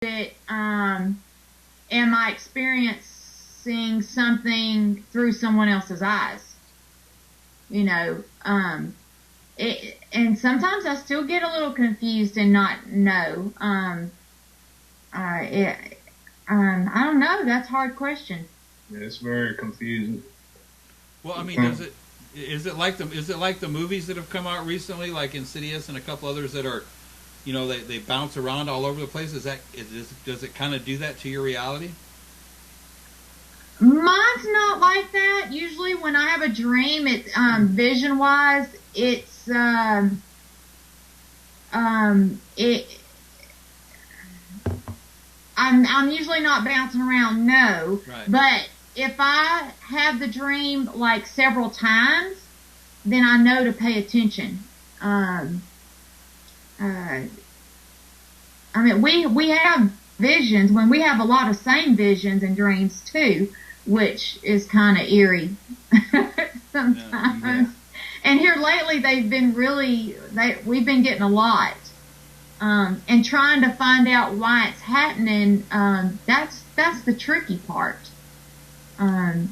it, am I experiencing something through someone else's eyes? You know, and sometimes I still get a little confused and not know. I don't know. That's a hard question. Yeah, it's very confusing. Well, I mean, is it like the movies that have come out recently, like Insidious and a couple others that are, they bounce around all over the place? Does it kind of do that to your reality? Mine's not like that. Usually, when I have a dream, it vision wise, it's it. I'm usually not bouncing around, no. Right. But if I have the dream like several times, then I know to pay attention. I mean, we have visions when we have a lot of same visions and dreams too, which is kind of eerie sometimes. Yeah. And here lately, we've been getting a lot. And trying to find out why it's happening, that's the tricky part. We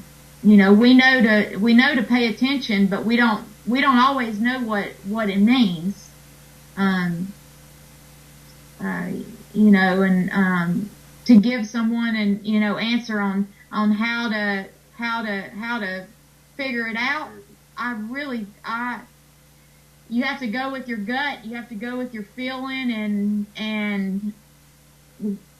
know to pay attention, but we don't always know what it means. To give someone an answer on how to figure it out, you have to go with your gut. You have to go with your feeling and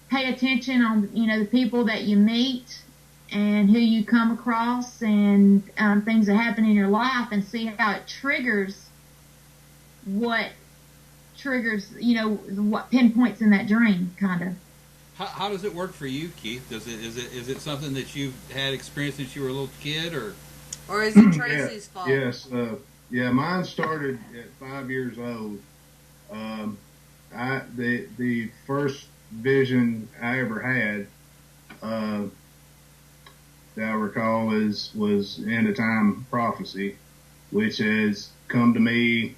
pay attention on the people that you meet and who you come across and things that happen in your life, and see how it triggers what pinpoints in that dream, kind of. How does it work for you, Keith? Is it something that you've had experience since you were a little kid, or is it Tracy's fault? Yes. Yeah, mine started at 5 years old. The first vision I ever had, that I recall, was end of time prophecy, which has come to me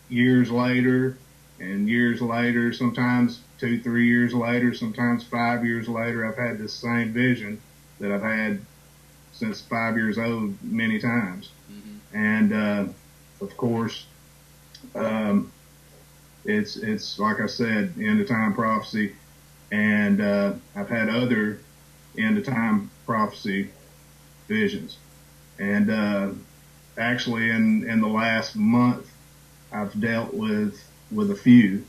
years later, sometimes 2-3 years later, sometimes 5 years later. I've had this same vision that I've had since 5 years old many times. And, of course, it's like I said, end of time prophecy. And, I've had other end of time prophecy visions. And, actually in the last month, I've dealt with a few.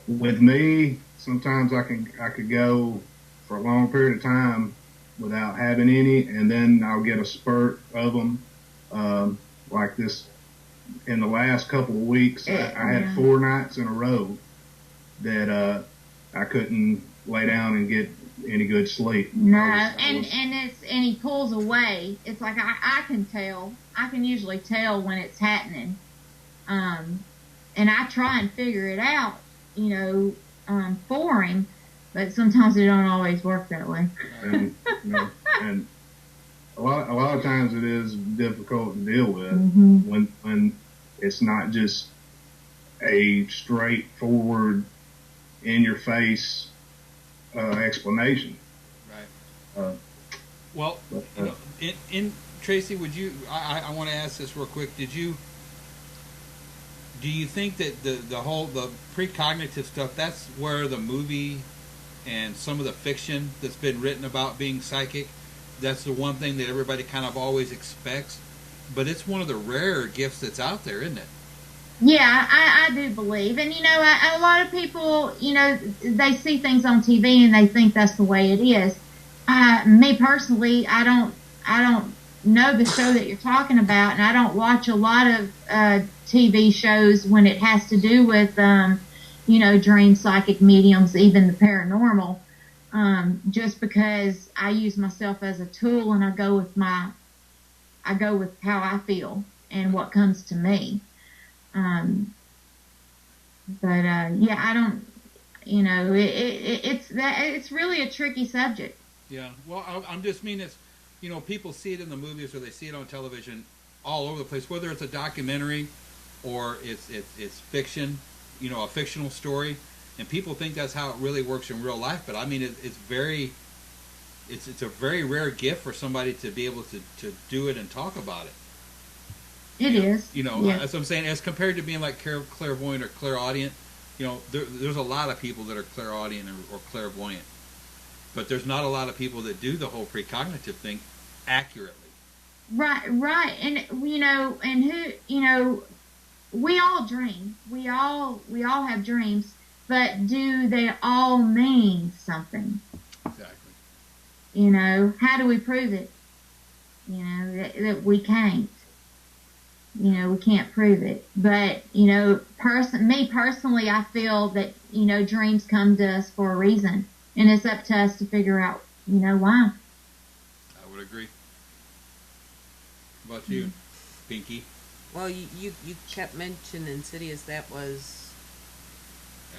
With me, sometimes I could go for a long period of time without having any, and then I'll get a spurt of them, like this. In the last couple of weeks, I had 4 nights in a row that I couldn't lay down and get any good sleep. No, and he pulls away. It's like I can tell. I can usually tell when it's happening, and I try and figure it out, for him. But sometimes it don't always work that way. And a lot of times it is difficult to deal with when it's not just a straightforward, in your face explanation. Right. In Tracy, would you? I want to ask this real quick. Do you think that the precognitive stuff, that's where the movie and some of the fiction that's been written about being psychic, that's the one thing that everybody kind of always expects, but it's one of the rarer gifts that's out there, isn't it? Yeah, I do believe. And, a lot of people, they see things on TV and they think that's the way it is. Me personally, I don't know the show that you're talking about, and I don't watch a lot of TV shows when it has to do with dream psychic mediums, even the paranormal, just because I use myself as a tool, and I go with how I feel and what comes to me. I don't, it's really a tricky subject. Yeah. Well, I'm just mean it's, people see it in the movies or they see it on television all over the place, whether it's a documentary or it's fiction, a fictional story. And people think that's how it really works in real life, but I mean, it's a very rare gift for somebody to be able to do it and talk about it. It is. You know, yeah. That's what I'm saying. As compared to being like clairvoyant or clairaudient, you know, there's a lot of people that are clairaudient or clairvoyant, but there's not a lot of people that do the whole precognitive thing accurately. Right, and you know, and who, you know, we all dream. We all have dreams, but do they all mean something? Exactly. You know, how do we prove it? You know, that we can't. You know, we can't prove it. But, you know, me personally, I feel that, you know, dreams come to us for a reason. And it's up to us to figure out, you know, why. I would agree. How about you, Pinky? Well, you kept mentioning Insidious. That was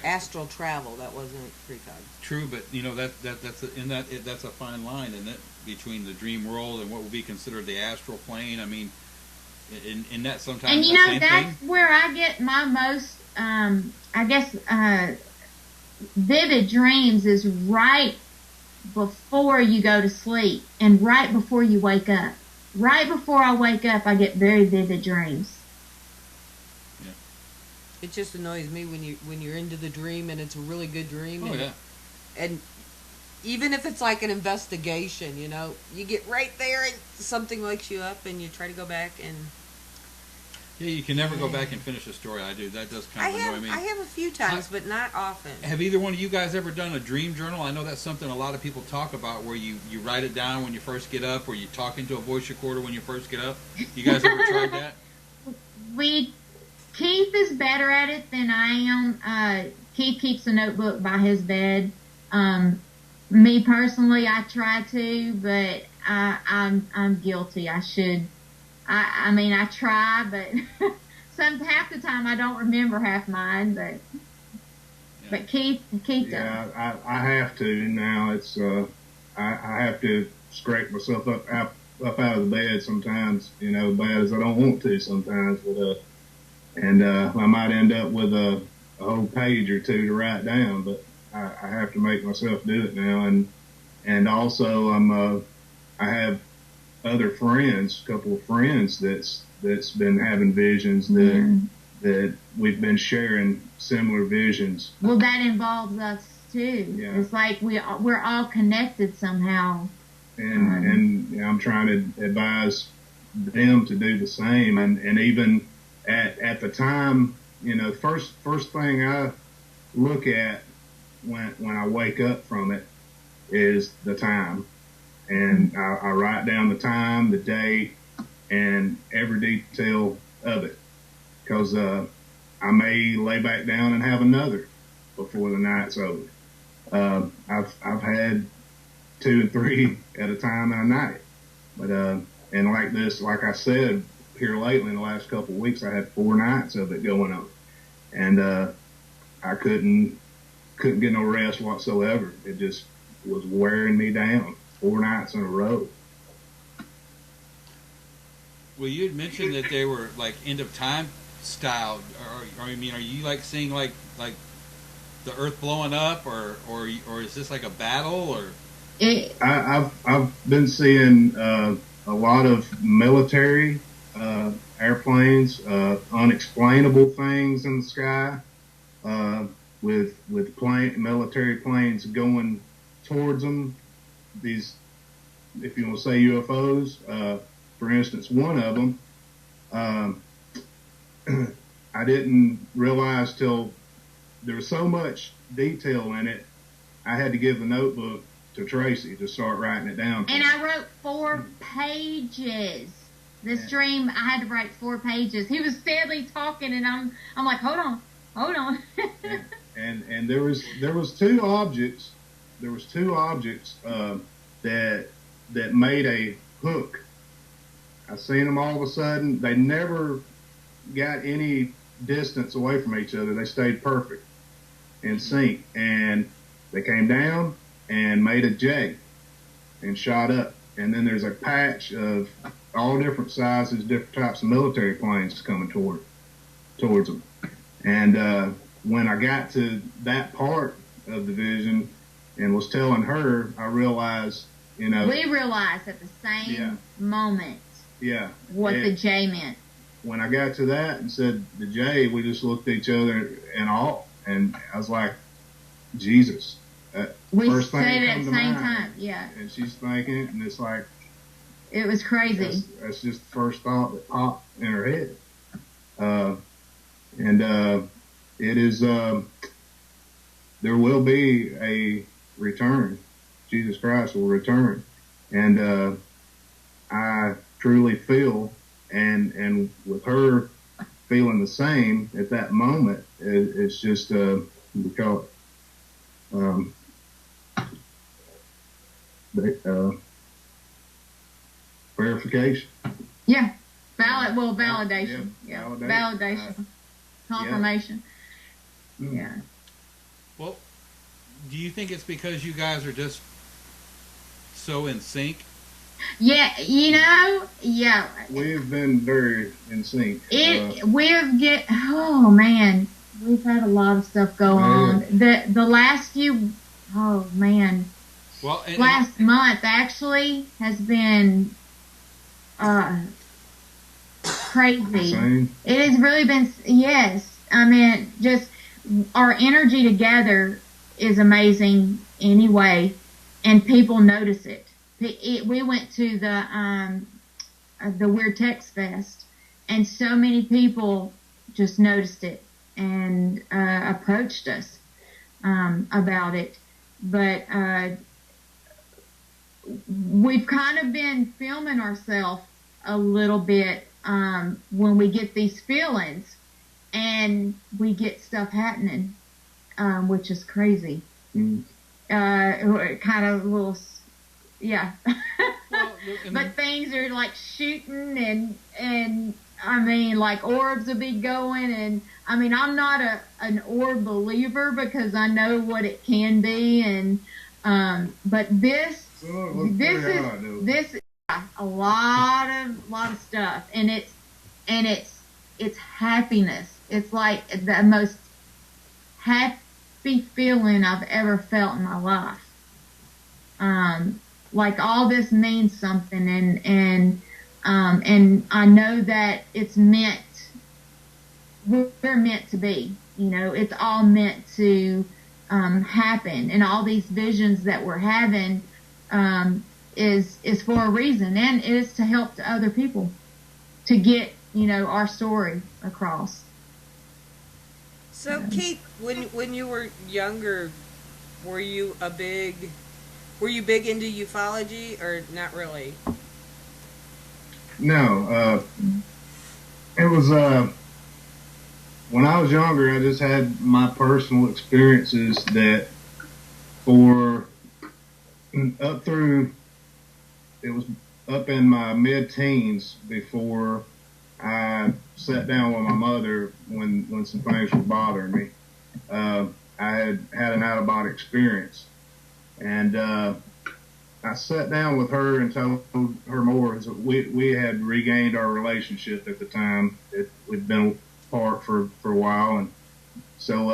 astral travel. That wasn't precog. True, but you know that's a fine line, isn't it, between the dream world and what would be considered the astral plane. I mean, in that sometimes. And you know, that's where I get my most, I guess, vivid dreams is right before you go to sleep and right before you wake up. Right before I wake up, I get very vivid dreams. Yeah. It just annoys me when you're into the dream and it's a really good dream. Oh, yeah. And even if it's like an investigation, you know, you get right there and something wakes you up and you try to go back and... Yeah, you can never go back and finish a story. I do. That does kind of annoy me. I have a few times, but not often. Have either one of you guys ever done a dream journal? I know that's something a lot of people talk about, where you write it down when you first get up, or you talk into a voice recorder when you first get up. You guys ever tried that? Keith is better at it than I am. Keith keeps a notebook by his bed. Me personally, I try to, but I'm guilty. I should. I mean, I try, but half the time I don't remember half mine. But Keith does. Yeah, I have to now. It's I have to scrape myself up out of the bed sometimes. You know, bad as I don't want to sometimes. But I might end up with a whole page or two to write down. But I have to make myself do it now. And also I have other friends, a couple of friends that's been having visions that we've been sharing similar visions. Well, that involves us too. Yeah. It's like we're all connected somehow. And you know, I'm trying to advise them to do the same. And even at the time, you know, first thing I look at when I wake up from it is the time. And I write down the time, the date, and every detail of it. Because I may lay back down and have another before the night's over. I've had 2 and 3 at a time in a night. But and like this, like I said, here lately in the last couple of weeks, I had 4 nights of it going on. And I couldn't get no rest whatsoever. It just was wearing me down. 4 nights in a row. Well, you had mentioned that they were like end of time style. Or I mean, are you like seeing like the Earth blowing up, or is this like a battle, or? I've been seeing a lot of military airplanes, unexplainable things in the sky, with military planes going towards them. These, if you want to say UFOs, for instance, one of them, I didn't realize till there was so much detail in it, I had to give the notebook to Tracey to start writing it down. And I wrote 4 pages. This dream, I had to write 4 pages. He was steadily talking, and I'm like, hold on. and there was 2 objects. There was 2 objects that made a hook. I seen them all of a sudden. They never got any distance away from each other. They stayed perfect in sync, and they came down and made a J and shot up. And then there's a patch of all different sizes, different types of military planes coming towards them. And when I got to that part of the vision and was telling her, I realized, you know, we realized at the same moment what the J meant. When I got to that and said the J, we just looked at each other in awe, and I was like, Jesus. We first said thing it at the same mind, time, and she's thinking it, and it's like, it was crazy. That's just the first thought that popped in her head. It is, there will be a return. Jesus Christ will return. And I truly feel, and with her feeling the same at that moment, it's just, we call it, verification. Yeah. Validation. Validation. Confirmation. Yeah. Well, do you think it's because you guys are just so in sync? Yeah, you know, We've been very in sync. Oh man, we've had a lot of stuff go on. The last few, oh man, well, last month actually has been crazy. Same. It has really been, yes. I mean, just our energy together is amazing anyway, and people notice it. We went to the Weird Text Fest, and so many people just noticed it and approached us about it. But we've kind of been filming ourselves a little bit when we get these feelings, and we get stuff happening, which is crazy. Kind of a little. Yeah. Well, but things are like shooting and I mean, like orbs will be going, and I mean, I'm not an orb believer because I know what it can be, and but this is a lot of stuff, and it's happiness. It's like the most happy feeling I've ever felt in my life. Like all this means something, and I know that it's meant. We're meant to be. You know, it's all meant to happen, and all these visions that we're having is for a reason, and it is to help to other people to get, you know, our story across. So, Keith, when you were younger, were you big into ufology, or not really? No, it was when I was younger. I just had my personal experiences that, it was up in my mid-teens before I sat down with my mother when some things were bothering me. I had an out-of-body experience. And I sat down with her and told her more. We had regained our relationship at the time. We'd been apart for a while. And so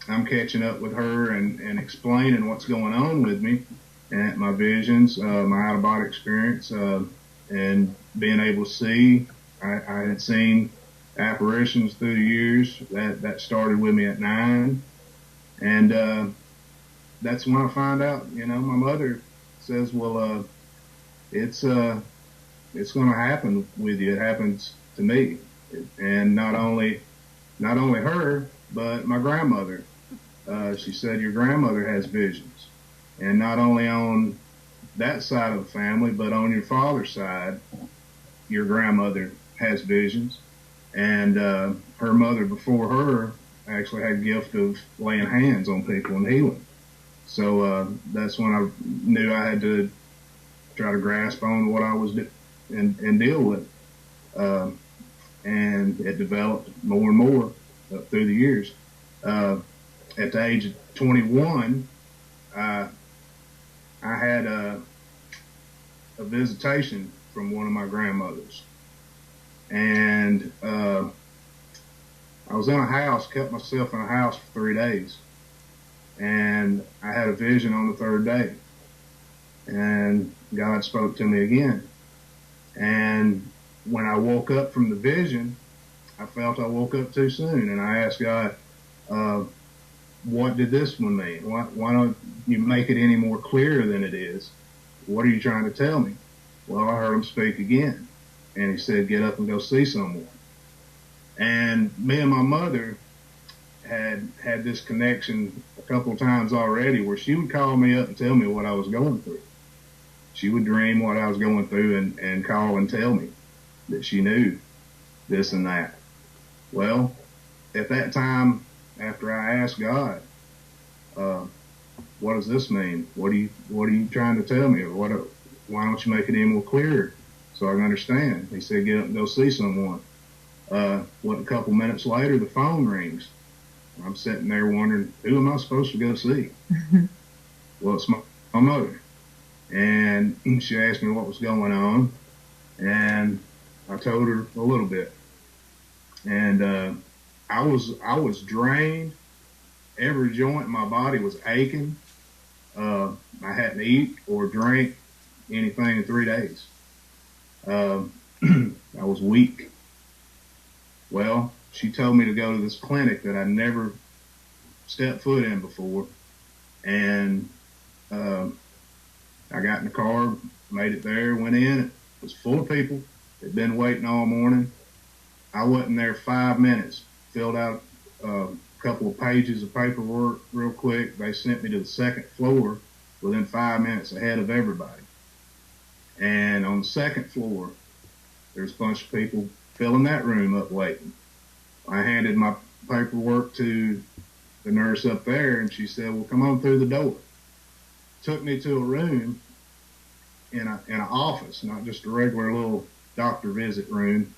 I'm catching up with her and explaining what's going on with me and my visions, my out-of-body experience, and being able to see. I had seen apparitions through the years. That started with me at 9. And that's when I find out, you know, my mother says, well, it's going to happen with you. It happens to me. And not only her, but my grandmother. She said, your grandmother has visions. And not only on that side of the family, but on your father's side, your grandmother has visions. And her mother before her actually had the gift of laying hands on people and healing. So that's when I knew I had to try to grasp on what I was and deal with. And it developed more and more through the years. At the age of 21, I had a visitation from one of my grandmothers. And I was in a house, kept myself in a house for 3 days, and I had a vision on the third day, and God spoke to me again. And when I woke up from the vision, I felt I woke up too soon, and I asked God, what did this one mean? Why don't you make it any more clear than it is? What are you trying to tell me? Well, I heard him speak again, and he said, get up and go see someone. And me and my mother had this connection a couple of times already, where she would call me up and tell me what I was going through. She would dream what I was going through and call and tell me that she knew this and that. Well, at that time, after I asked God, what does this mean? What are you trying to tell me? Or why don't you make it any more clear so I can understand? He said, get up and go see someone. A couple minutes later, the phone rings. I'm sitting there wondering, who am I supposed to go see? Well, it's my mother. And she asked me what was going on, and I told her a little bit. And I was drained. Every joint in my body was aching. I hadn't eaten or drank anything in 3 days. I was weak. Well, she told me to go to this clinic that I never stepped foot in before. And I got in the car, made it there, went in. It was full of people. They'd been waiting all morning. I wasn't there 5 minutes, filled out a couple of pages of paperwork real quick. They sent me to the second floor within 5 minutes ahead of everybody. And on the second floor, there's a bunch of people filling that room up waiting. I handed my paperwork to the nurse up there, and she said, well, come on through the door. Took me to a room in an office, not just a regular little doctor visit room,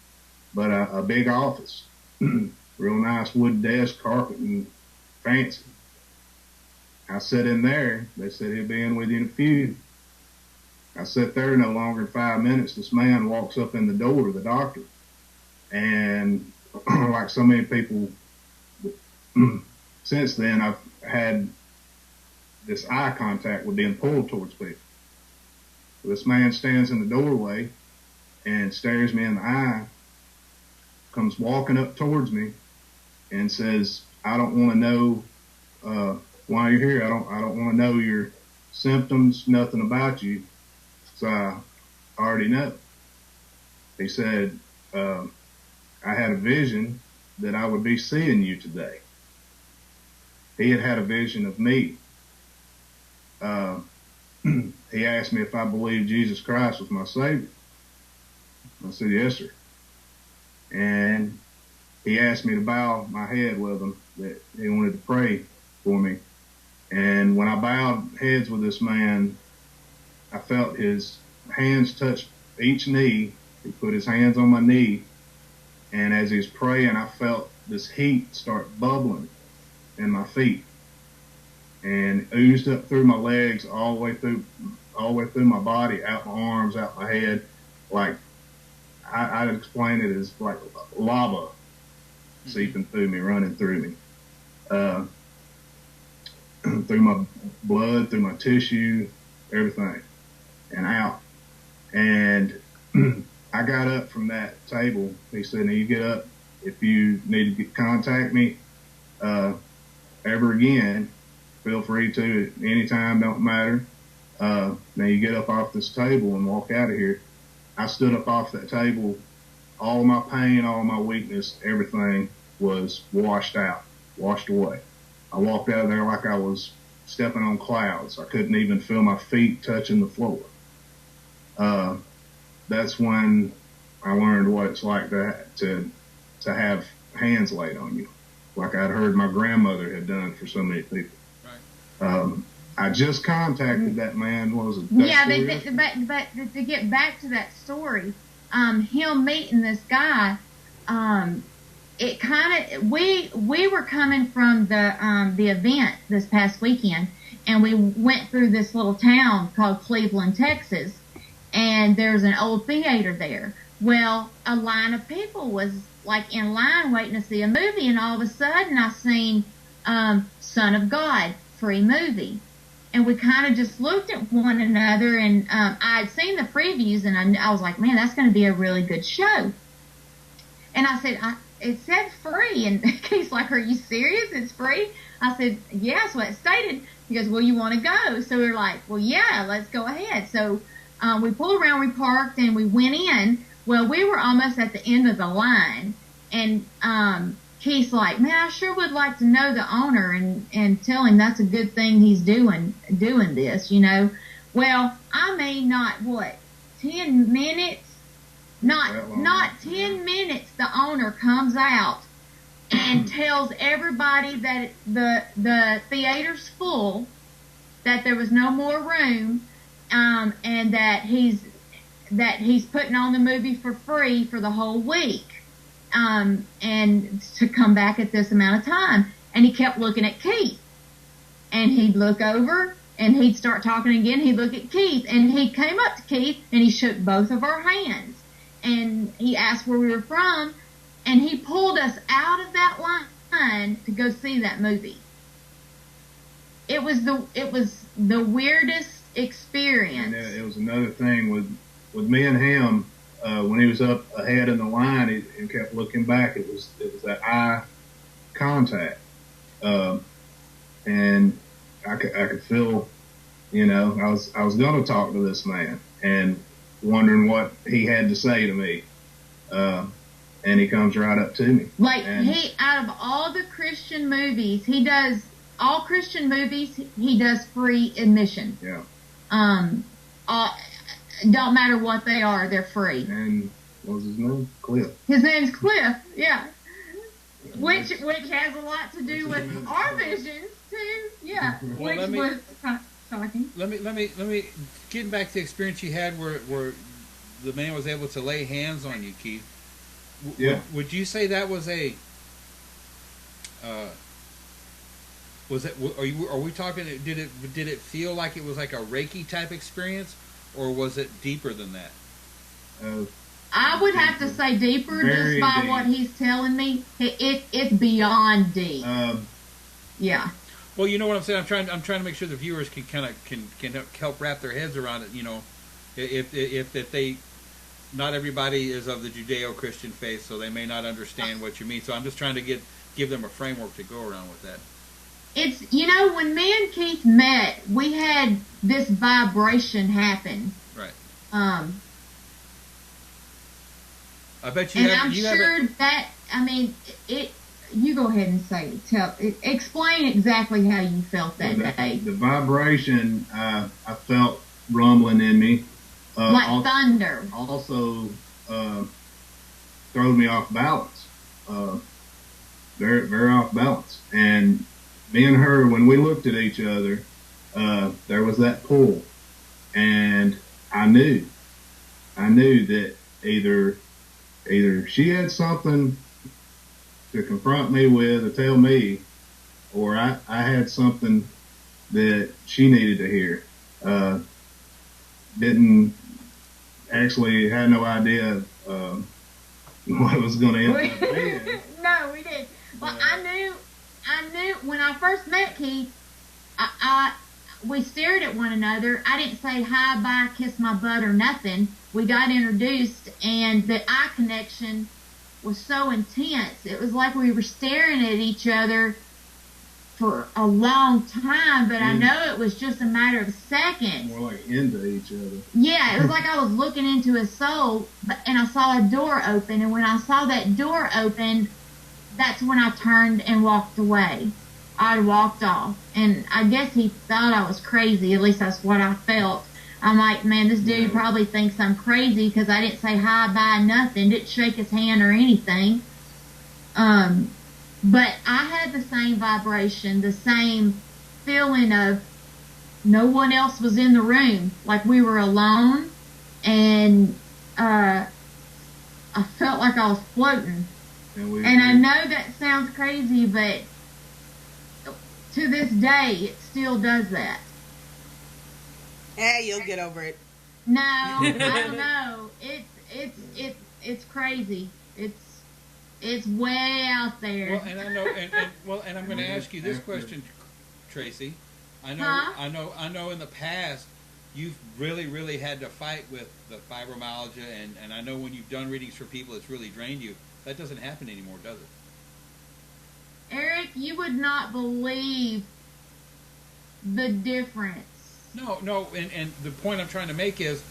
but a big office. Real nice wood desk, carpet, and fancy. I sat in there. They said he'll be in with you in a few. I sat there no longer than 5 minutes. This man walks up in the door, the doctor. And like so many people since then, I've had this eye contact with being pulled towards people. So this man stands in the doorway and stares me in the eye, comes walking up towards me and says, I don't want to know why you're here. I don't want to know your symptoms, nothing about you. So I already know. He said, I had a vision that I would be seeing you today. He had a vision of me. He asked me if I believed Jesus Christ was my Savior. I said, yes, sir. And he asked me to bow my head with him, that he wanted to pray for me. And when I bowed heads with this man, I felt his hands touch each knee. He put his hands on my knee. And as he was praying, I felt this heat start bubbling in my feet and oozed up through my legs, all the way through my body, out my arms, out my head. Like, I'd explain it as like lava seeping through me, running through me, through my blood, through my tissue, everything, and out. And I got up from that table. He said, now you get up. If you need to contact me ever again, feel free to anytime, don't matter. Now you get up off this table and walk out of here. I stood up off that table. All my pain, all my weakness, everything was washed out, washed away. I walked out of there like I was stepping on clouds. I couldn't even feel my feet touching the floor. That's when I learned what it's like to have hands laid on you, like I'd heard my grandmother had done for so many people. Right. I just contacted that man. What was it? Yeah, but to get back to that story, him meeting this guy, it kind of we were coming from the event this past weekend, and we went through this little town called Cleveland, Texas. And there's an old theater there. Well, a line of people was like in line waiting to see a movie, and all of a sudden I seen Son of God, free movie. And we kind of just looked at one another, and I had seen the previews, and I was like, man, that's going to be a really good show. And I said, it said free. And he's like, are you serious? It's free? I said, yeah, that's what it stated. He goes, well, you want to go? So we were like, well, yeah, let's go ahead. So we pulled around, we parked, and we went in. Well, we were almost at the end of the line, and Keith's like, man, I sure would like to know the owner and tell him that's a good thing he's doing this, you know. Well, I mean, not 10 minutes? Not 10 minutes, the owner comes out and tells everybody that the theater's full, that there was no more room, and that he's putting on the movie for free for the whole week. And to come back at this amount of time. And he kept looking at Keith. And he'd look over, and he'd start talking again. He'd look at Keith, and he came up to Keith, and he shook both of our hands. And he asked where we were from, and he pulled us out of that line to go see that movie. It was the weirdest experience. And it was another thing with me and him. When he was up ahead in the line and kept looking back, it was that eye contact, and I could feel, you know, I was going to talk to this man and wondering what he had to say to me, and he comes right up to me. Like, he, out of all the Christian movies, he does free admission. Yeah. Don't matter what they are, they're free. And what was his name? Cliff. His name's Cliff, yeah. Which has a lot to do with our visions too, yeah. Well, which was shocking. Let me getting back to the experience you had where the man was able to lay hands on you, Keith. Yeah. Would you say that was a? Are we talking? Did it feel like it was like a Reiki type experience? Or was it deeper than that? I would have to say deeper, just by deep. What he's telling me. It's beyond deep. Yeah. Well, you know what I'm saying. I'm trying to make sure the viewers can help wrap their heads around it. You know, if they, not everybody is of the Judeo-Christian faith, so they may not understand what you mean. So I'm just trying to give them a framework to go around with that. It's, you know, when me and Keith met, we had this vibration happen. Right. I bet you. And I'm sure that. I mean, it. You go ahead and say it. Explain exactly how you felt that day. The vibration, I felt rumbling in me. Like thunder. Also, throwed me off balance. Very, very off balance. And me and her, when we looked at each other, there was that pull, and I knew that either she had something to confront me with or tell me, or I had something that she needed to hear. Didn't actually had no idea what it was going to end up being. No, we didn't. Well, I knew when I first met Keith, we stared at one another. I didn't say hi, bye, kiss my butt or nothing. We got introduced, and the eye connection was so intense. It was like we were staring at each other for a long time, but I know it was just a matter of seconds. More like into each other. Yeah, it was like I was looking into his soul, and I saw a door open, and when I saw that door open, that's when I turned and walked away. I walked off, and I guess he thought I was crazy. At least that's what I felt. I'm like, man, this dude probably thinks I'm crazy because I didn't say hi, bye, nothing. Didn't shake his hand or anything. But I had the same vibration, the same feeling of no one else was in the room. Like we were alone, and I felt like I was floating. And I know that sounds crazy, but to this day, it still does that. Yeah, you'll get over it. No, I don't know. It's crazy. It's way out there. Well, and I know, and I'm going to ask you this question, Tracy. I know. In the past, you've really had to fight with the fibromyalgia, and I know when you've done readings for people, it's really drained you. That doesn't happen anymore, does it? Eric, you would not believe the difference. No, and the point I'm trying to make is,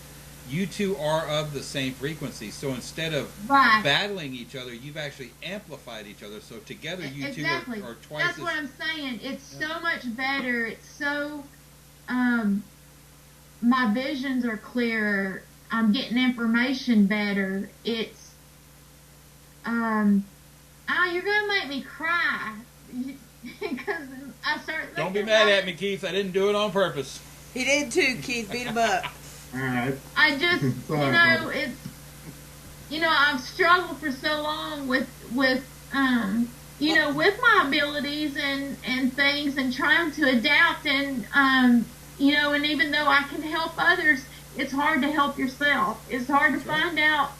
you two are of the same frequency. So instead of battling each other, you've actually amplified each other. So together, you two are twice. That's what I'm saying. It's so much better. It's so, my visions are clearer. I'm getting information better. It's, you're gonna make me cry because I start. Don't be mad at me, Keith. I didn't do it on purpose. He did too, Keith. Beat him up. All right. I just, it's, I've struggled for so long with my abilities and things, and trying to adapt, and and even though I can help others, it's hard to help yourself. It's hard to find out,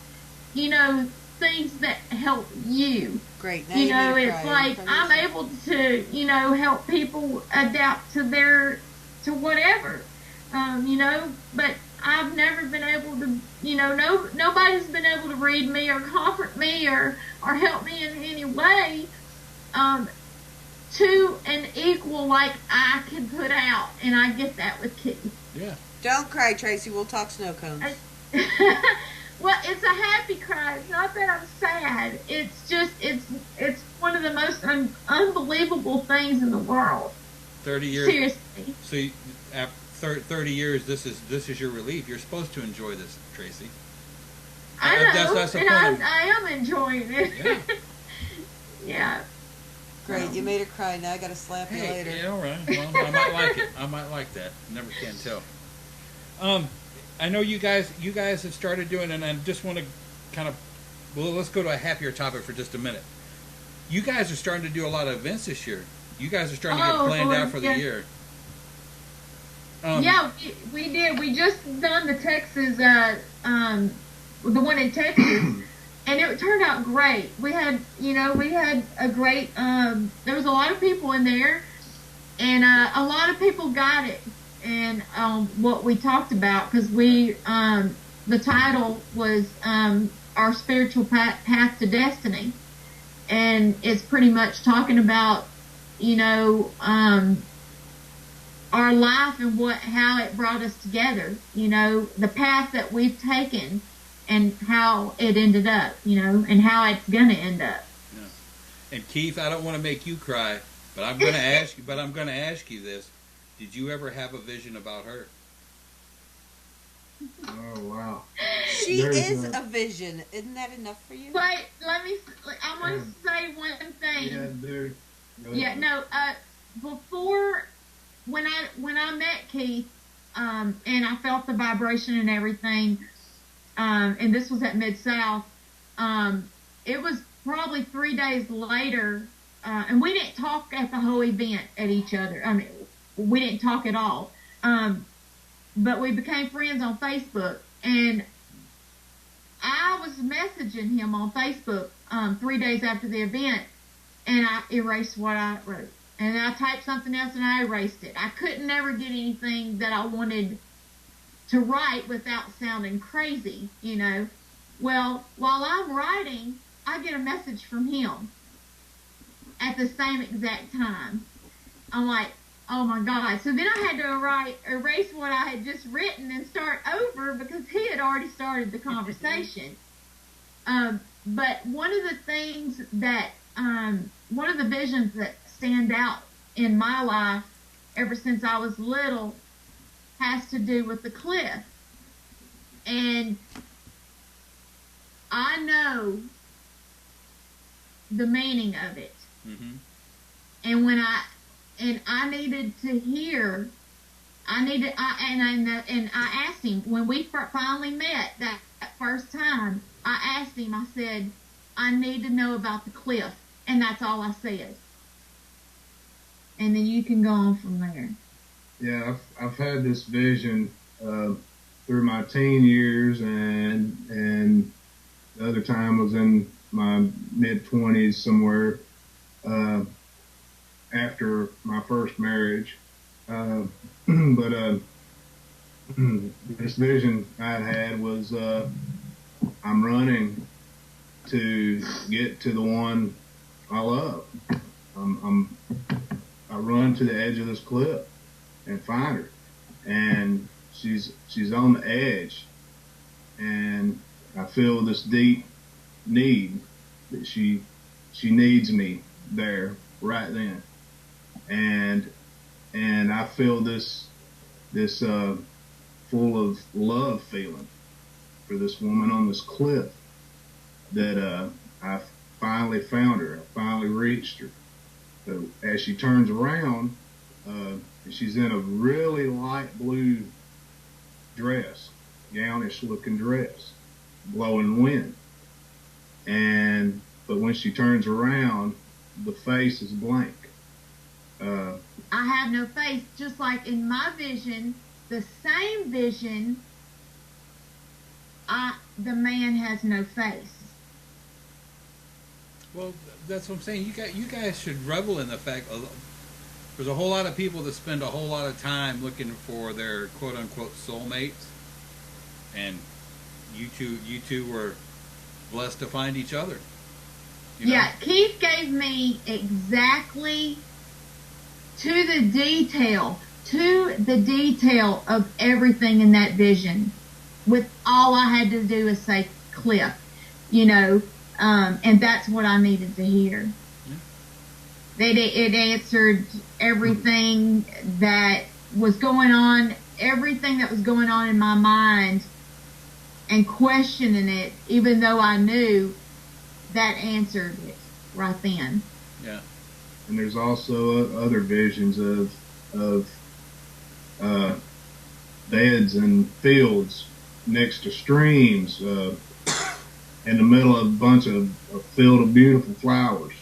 things that help you. Great. Now it's like I'm able to, help people adapt to whatever, but I've never been able to, nobody's been able to read me or comfort me or help me in any way, to an equal like I can put out, and I get that with Keith. Yeah. Don't cry, Tracy. We'll talk snow cones. Well, it's a happy cry. It's not that I'm sad. It's just, it's one of the most unbelievable things in the world. 30 years. Seriously. So, after 30 years, this is your relief. You're supposed to enjoy this, Tracy. I know, that's the and point. I am enjoying it. Yeah. Yeah. Great, you made her cry. Now I got to slap you later. Yeah, all right. Well, I might like it. I might like that. Never can tell. I know you guys have started doing, and I just want to kind of, let's go to a happier topic for just a minute. You guys are starting to do a lot of events this year. You guys are starting to get planned out for the year. Yeah, we did. We just done the Texas, the one in Texas, and it turned out great. We had a great, there was a lot of people in there, and a lot of people got it. And what we talked about, because the title was Our Spiritual Path to Destiny, and it's pretty much talking about our life and how it brought us together, the path that we've taken and how it ended up, and how it's going to end up. Yeah. And Keith, I don't want to make you cry, but I'm going to ask you. But I'm going to ask you this: did you ever have a vision about her? Oh wow! She is a vision. Isn't that enough for you? Wait, I want to say one thing. Yeah, dude. Before when I met Keith, and I felt the vibration and everything, and this was at Mid-South, it was probably 3 days later, and we didn't talk at the whole event at each other. I mean, we didn't talk at all. But we became friends on Facebook, and I was messaging him on Facebook 3 days after the event, and I erased what I wrote. And I typed something else and I erased it. I couldn't ever get anything that I wanted to write without sounding crazy, Well, while I'm writing, I get a message from him at the same exact time. I'm like, oh my God. So then I had to erase what I had just written and start over because he had already started the conversation. But one of the things that, one of the visions that stand out in my life ever since I was little has to do with the cliff. And I know the meaning of it. Mm-hmm. And I needed to hear, and I asked him, when we finally met that first time, I asked him, I said, I need to know about the cliff. And that's all I said. And then you can go on from there. Yeah, I've had this vision through my teen years, and the other time was in my mid-20s somewhere after my first marriage. But this vision I had was I'm running to get to the one I love. I run to the edge of this cliff and find her, and she's on the edge, and I feel this deep need that she needs me there right then, and I feel this full of love feeling for this woman on this cliff that I finally found her. I finally reached her. So as she turns around, she's in a really light blue dress, gownish looking dress, blowing wind. But when she turns around, the face is blank. I have no face, just like in my vision, the same vision, the man has no face. Well, that's what I'm saying. You guys should revel in the fact there's a whole lot of people that spend a whole lot of time looking for their quote unquote soulmates, and you two were blessed to find each other. You know? Yeah, Keith gave me exactly to the detail of everything in that vision, with all I had to do is say cliff, and that's what I needed to hear. Yeah. It answered everything that was going on, everything that was going on in my mind, and questioning it, even though I knew that answered it right then. Yeah. And there's also other visions of beds and fields next to streams, in the middle of a bunch of a field of beautiful flowers.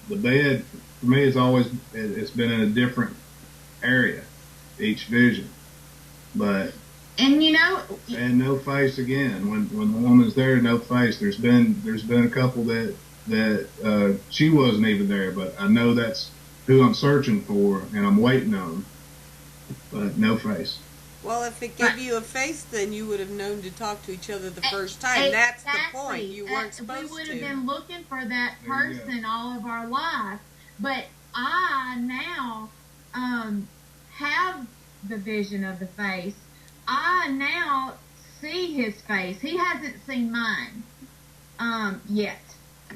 The bed, for me, it's been in a different area, each vision. But and no face again. When the woman's there, no face. There's been a couple that she wasn't even there, but I know that's who I'm searching for, and I'm waiting on. But no face. Well, if it gave you a face, then you would have known to talk to each other the first time. That's the point. You weren't supposed to. We would have been looking for that person all of our life. But I now have the vision of the face. I now see his face. He hasn't seen mine yet.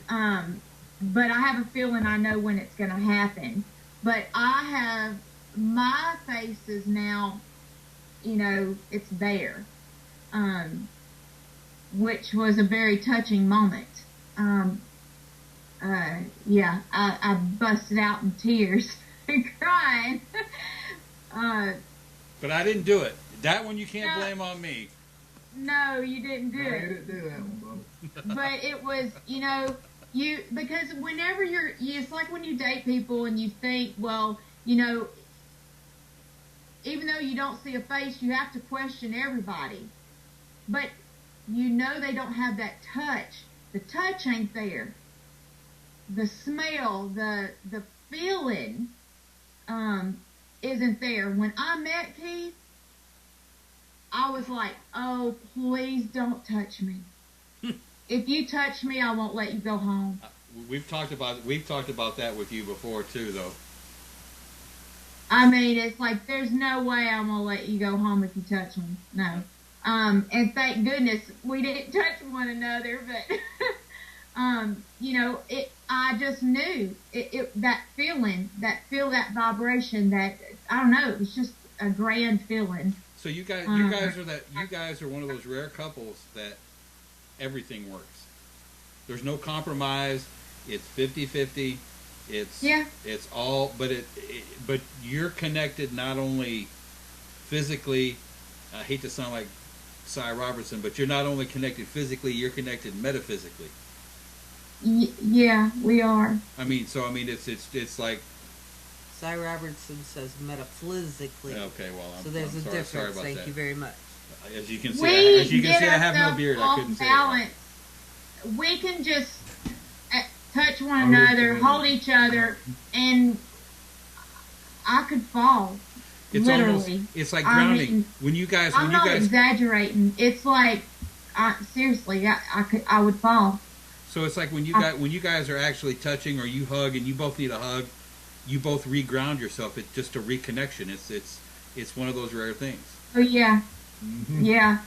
But I have a feeling I know when it's going to happen. But my face is now, it's there, which was a very touching moment. I busted out in tears and crying. But I didn't do it. That one you can't blame on me. No, you didn't do it. I didn't do that one, Bob. But it was, because whenever it's like when you date people and you think, well, even though you don't see a face, you have to question everybody. But they don't have that touch. The touch ain't there. The smell, the feeling isn't there. When I met Keith, I was like, oh, please don't touch me. If you touch me, I won't let you go home. We've talked about that with you before too, though. I mean, it's like, there's no way I'm going to let you go home if you touch me. No. And thank goodness we didn't touch one another, but, I just knew that feeling, that vibration, that, I don't know, it was just a grand feeling. So you guys are one of those rare couples that everything works. There's no compromise. It's 50-50. It's all, but you're connected not only physically. I hate to sound like Cy Robertson, but you're not only connected physically, you're connected metaphysically. Yeah, we are. It's like Cy Robertson says metaphysically. Okay, well, so there's a difference. Thank you very much. As you can see, I have no beard. I couldn't say it. we can just touch one another, hold each other, and I could fall. It's literally. Almost, it's like grounding. I mean, when you guys, I'm not exaggerating. It's like, seriously, I would fall. So it's like when you guys are actually touching, or you hug, and you both need a hug, you both reground yourself. It's just a reconnection. It's one of those rare things. Oh yeah, yeah,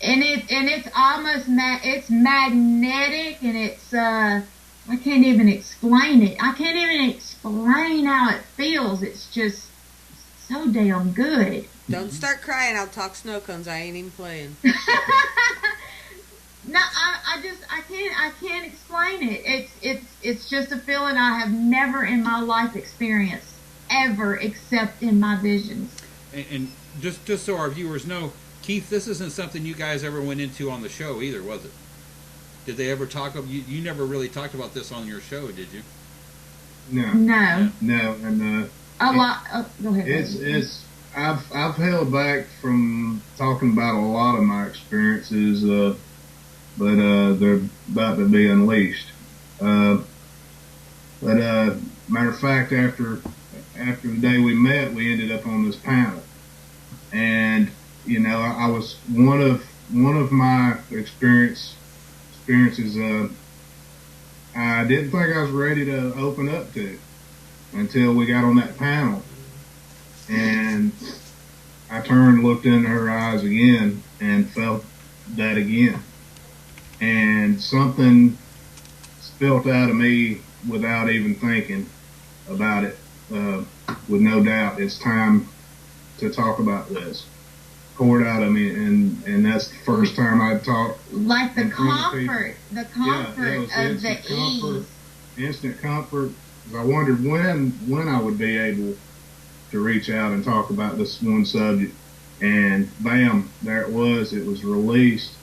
and it's almost it's magnetic, and it's I can't even explain it. I can't even explain how it feels. It's just so damn good. Don't start crying. I'll talk snow cones. I ain't even playing. No, I can't explain it. It's just a feeling I have never in my life experienced ever, except in my visions. And just so our viewers know, Keith, this isn't something you guys ever went into on the show either, was it? Did they ever talk about you never really talked about this on your show, did you? No. No, and a lot. Oh, go ahead. I've held back from talking about a lot of my experiences. But they're about to be unleashed. Matter of fact, after the day we met, we ended up on this panel, and I was one of my experiences. I didn't think I was ready to open up to until we got on that panel, and I turned, and looked into her eyes again, and felt that again. And something spilt out of me without even thinking about it. With no doubt, it's time to talk about this. Poured out of me, and that's the first time I talked. Like the comfort of the ease. Instant comfort. I wondered when I would be able to reach out and talk about this one subject, and bam, there it was. It was released,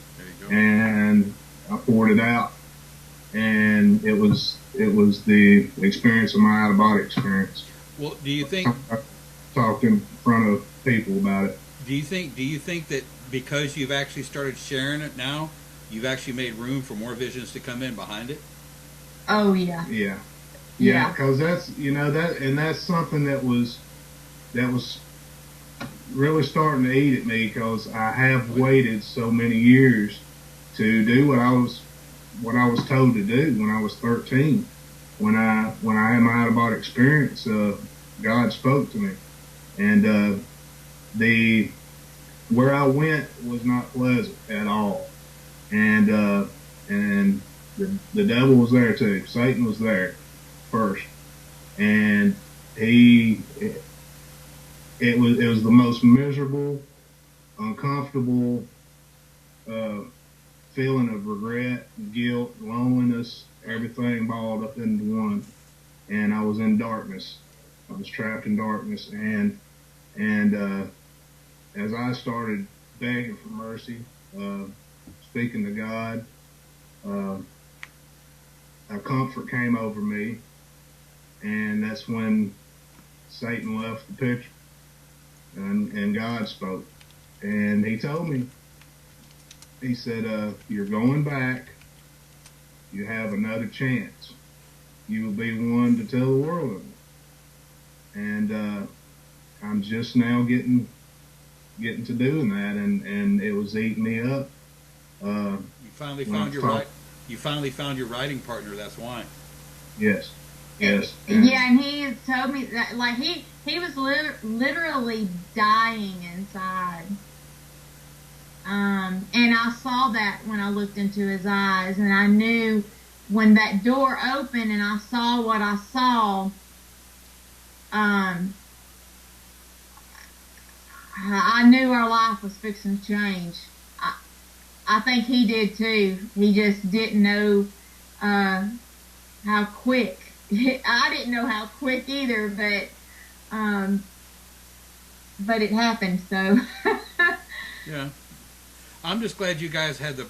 and I poured it out, and it was the experience of my out-of-body experience. Well, do you think I talked in front of people about it? Do you think that because you've actually started sharing it now, you've actually made room for more visions to come in behind it? Oh yeah. Yeah. Because that's that's something that was really starting to eat at me, because I have waited so many years to do what I was told to do when I was 13. When I had my out-of-body experience, God spoke to me, and where I went was not pleasant at all, and the devil was there too. Satan was there first, and it was the most miserable, uncomfortable feeling of regret, guilt, loneliness, everything balled up into one. And I was in darkness. I was trapped in darkness. And as I started begging for mercy, speaking to God, a comfort came over me. And that's when Satan left the picture, and God spoke. And he told me, he said, you're going back. You have another chance. You will be one to tell the world of it. And I'm just now getting to doing that, and it was eating me up. You finally found your writing partner. That's why. Yes. Yeah, and he has told me that, like, he was literally dying inside. And I saw that when I looked into his eyes, and I knew when that door opened and I saw what I saw, I knew our life was fixing to change. I think he did too. He just didn't know how quick. I didn't know how quick either, but it happened. So yeah, I'm just glad you guys had the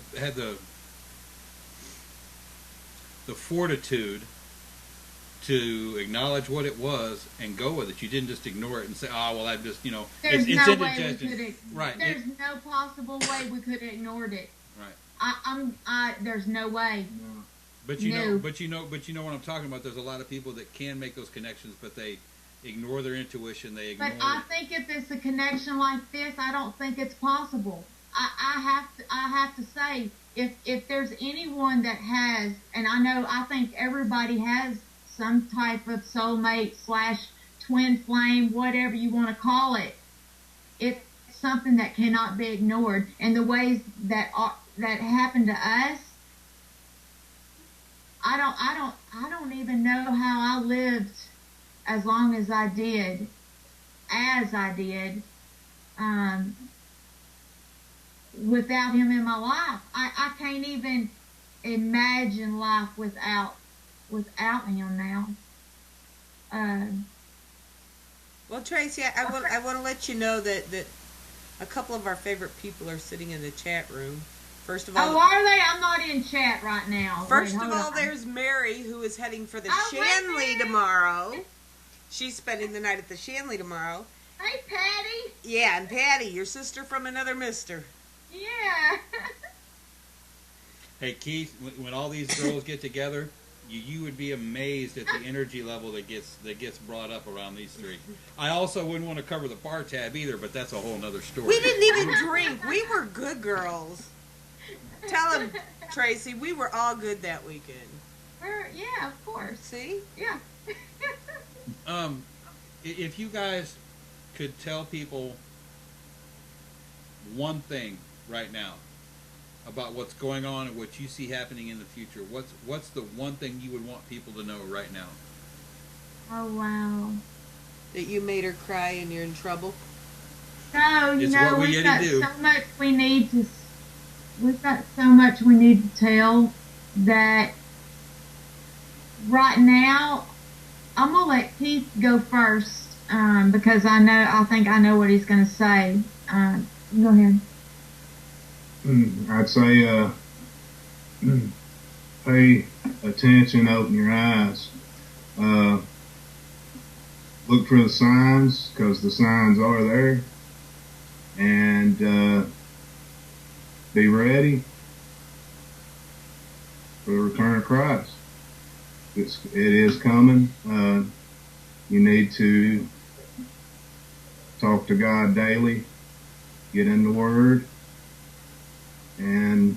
fortitude to acknowledge what it was and go with it. You didn't just ignore it and say, "Oh, well, I'm just There's it's no way indigestion." we could. Right. There's no possible way we could have ignored it. Right. There's no way. No. But you No. know, but you know what I'm talking about. There's a lot of people that can make those connections, but they ignore their intuition. They ignore. But I think if it's a connection like this, I don't think it's possible. I have to say, if there's anyone that has, and I think everybody has some type of soulmate / twin flame, whatever you want to call it. It's something that cannot be ignored, and the ways that happened to us. I don't even know how I lived as long as I did, without him in my life. I can't even imagine life without him now. Well, Tracy, I want to let you know that a couple of our favorite people are sitting in the chat room. First of all, Oh, are they? I'm not in chat right now. First Wait, of hold all, on. there's Mary, who is heading for the Oh, wait, Shanley Mary. tomorrow. She's spending the night at the Shanley tomorrow. Hey, Patty. Yeah, and Patty, your sister from another mister. Yeah. Hey Keith, when all these girls get together, you would be amazed at the energy level that gets brought up around these three. I also wouldn't want to cover the bar tab either, but that's a whole nother story. We didn't even drink. We were good girls. Tell him, Tracy, we were all good that weekend. Yeah, of course. See? Yeah. If you guys could tell people one thing right now about what's going on and what you see happening in the future, what's the one thing you would want people to know right now? Oh, wow. That you made her cry and you're in trouble? No, It's what we we've Yeti got do. so much we need to. We've got so much we need to tell that right now I'm gonna let Keith go first because I think I know what he's gonna say. Go ahead. I'd say pay attention, open your eyes, look for the signs because the signs are there, and be ready for the return of Christ. It is coming. You need to talk to God daily, get in the Word, and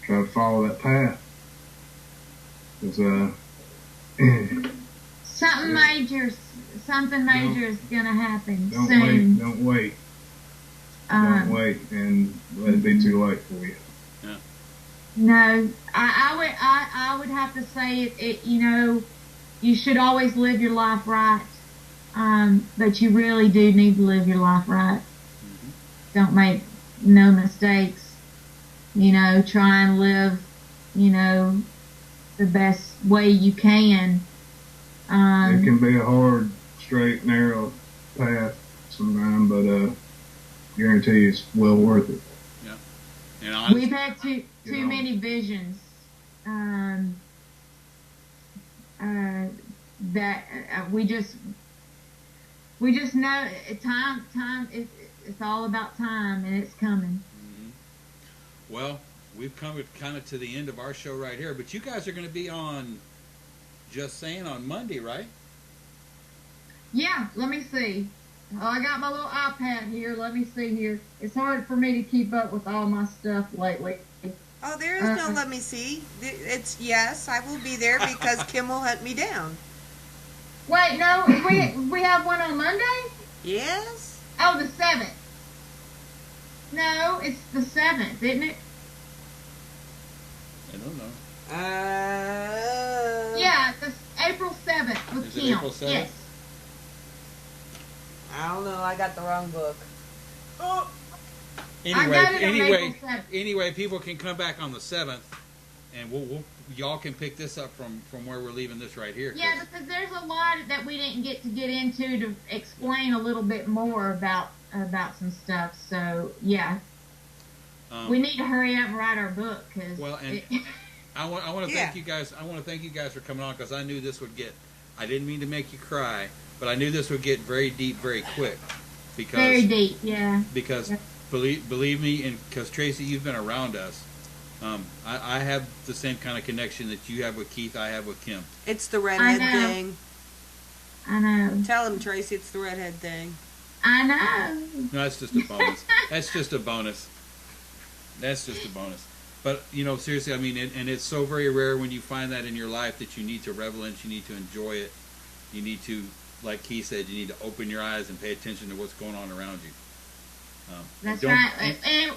try to follow that path. Because Something major is gonna happen don't soon. wait, don't wait, and let it be too late for you. Yeah. No, I would have to say it. You should always live your life right, but you really do need to live your life right. Mm-hmm. Don't make no mistakes. Try and live, the best way you can. It can be a hard, straight, narrow path sometimes, but guarantee it's well worth it. Yeah. And We've had too know. many visions that we just know time. It's all about time, and it's coming. Mm-hmm. Well, we've come kind of to the end of our show right here, but you guys are going to be on Just Saying on Monday, right? Yeah, let me see. Oh, I got my little iPad here. Let me see here. It's hard for me to keep up with all my stuff lately. Oh, there is no let me see. It's yes, I will be there because Kim will hunt me down. Wait, no, we have one on Monday? Yes? Oh, the 7th. No, it's the 7th, isn't it? I don't know. Yeah, it's April 7th with Is it Kim. April 7th? Yes. I don't know. I got the wrong book. Oh. I got it on April 7th. Anyway, people can come back on the 7th, and y'all can pick this up from where we're leaving this right here. Yeah, because there's a lot that we didn't get into to explain a little bit more about some stuff. So yeah, we need to hurry up and write our book because. Well, and I want to thank you guys. I want to thank you guys for coming on because I knew this would get. I didn't mean to make you cry, but I knew this would get very deep, very quick. Because very deep, yeah. Because believe me, and because Tracy, you've been around us, I have the same kind of connection that you have with Keith, I have with Kim. It's the redhead thing. I know. Tell him, Tracy, it's the redhead thing. I know. No, that's just a bonus. That's just a bonus. That's just a bonus. But, you know, seriously, I mean, and it's so very rare when you find that in your life that you need to revel in it, you need to enjoy it. You need to, like Keith said, you need to open your eyes and pay attention to what's going on around you. That's right. And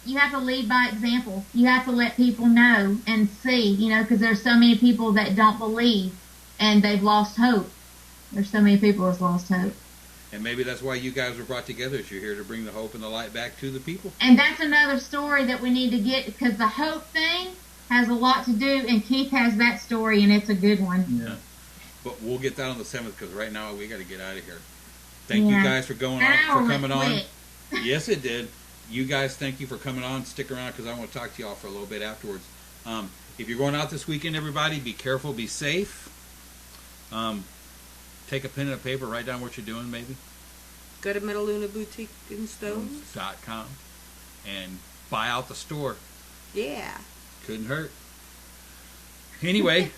you have to lead by example. You have to let people know and see, you know, because there's so many people that don't believe and they've lost hope. There's so many people that's lost hope. And maybe that's why you guys were brought together, is you're here to bring the hope and the light back to the people. And that's another story that we need to get, because the hope thing has a lot to do, and Keith has that story, and it's a good one. Yeah. But we'll get that on the 7th, because right now we got to get out of here. Thank you guys for coming on. Yes, it did. You guys, thank you for coming on. Stick around, because I want to talk to y'all for a little bit afterwards. If you're going out this weekend, everybody, be careful, be safe. Take a pen and a paper, write down what you're doing, maybe. Go to Metaluna Boutique and Stones. .com and buy out the store. Yeah. Couldn't hurt. Anyway,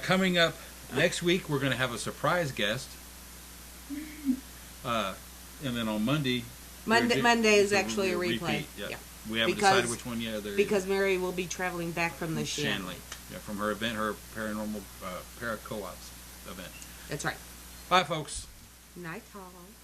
coming up next week, we're going to have a surprise guest. And then on Monday... Monday is actually a replay. Yeah. We haven't decided which one yet. Because Mary will be traveling back from the Shanley. Yeah, from her event, her paranormal para co-ops event. That's right. Bye, folks. Night, all.